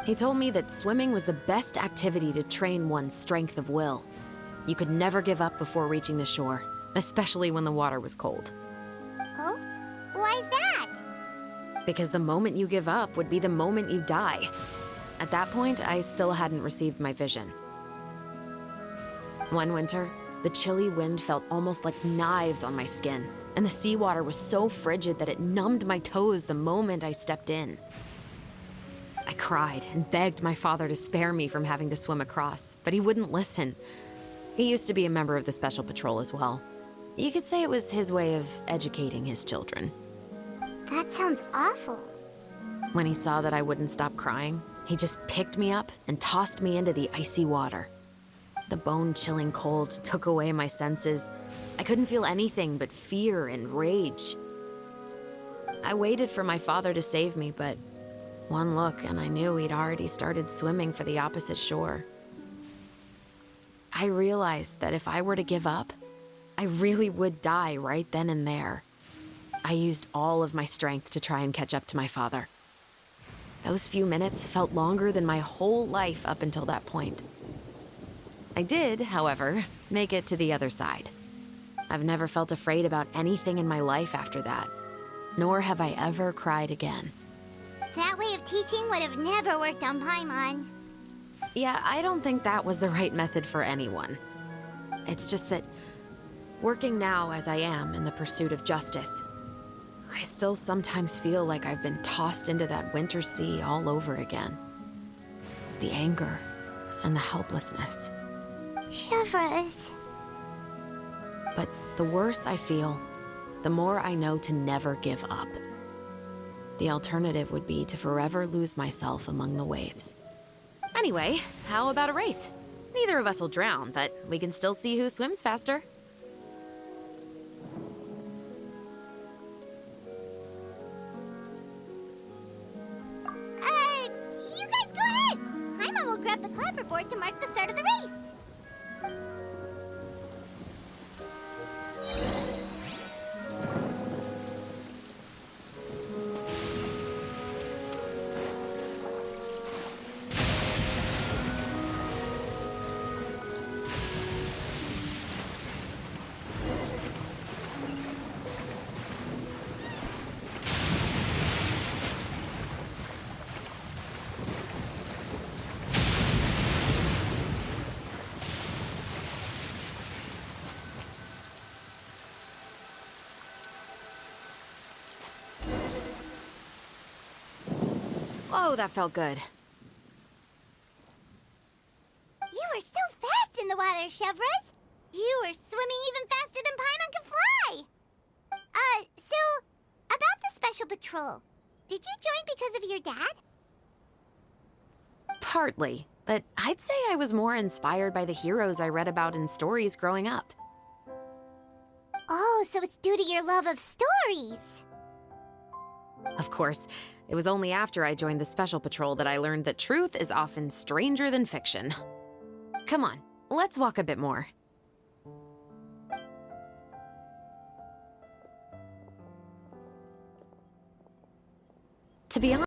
He told me that swimming was the best activity to train one's strength of will. You could never give up before reaching the shore, especially when the water was cold. Oh? Why's that? Because the moment you give up would be the moment you die. At that point, I still hadn't received my vision. One winter, the chilly wind felt almost like knives on my skin, and the seawater was so frigid that it numbed my toes the moment I stepped in. I cried and begged my father to spare me from having to swim across, but he wouldn't listen. He used to be a member of the Special Patrol as well. You could say it was his way of educating his children. That sounds awful. When he saw that I wouldn't stop crying, he just picked me up and tossed me into the icy water. The bone-chilling cold took away my senses. I couldn't feel anything but fear and rage. I waited for my father to save me, but one look and I knew he'd already started swimming for the opposite shore. I realized that if I were to give up, I really would die right then and there. I used all of my strength to try and catch up to my father. Those few minutes felt longer than my whole life up until that point. I did, however, make it to the other side. I've never felt afraid about anything in my life after that, nor have I ever cried again. That way of teaching would have never worked on Paimon. Yeah, I don't think that was the right method for anyone. It's just that, working now as I am in the pursuit of justice, I still sometimes feel like I've been tossed into that winter sea all over again. The anger and the helplessness. Chevreuse. But the worse I feel, the more I know to never give up. The alternative would be to forever lose myself among the waves. Anyway, how about a race? Neither of us will drown, but we can still see who swims faster. You guys go ahead! Paimon will grab the clapperboard to mark the start of the race. Oh, that felt good. You were so fast in the water, Chevreuse. You were swimming even faster than Paimon can fly. So, about the Special Patrol, did you join because of your dad? Partly, but I'd say I was more inspired by the heroes I read about in stories growing up. Oh, so it's due to your love of stories. Of course, it was only after I joined the Special Patrol that I learned that truth is often stranger than fiction. Come on, let's walk a bit more. To be honest,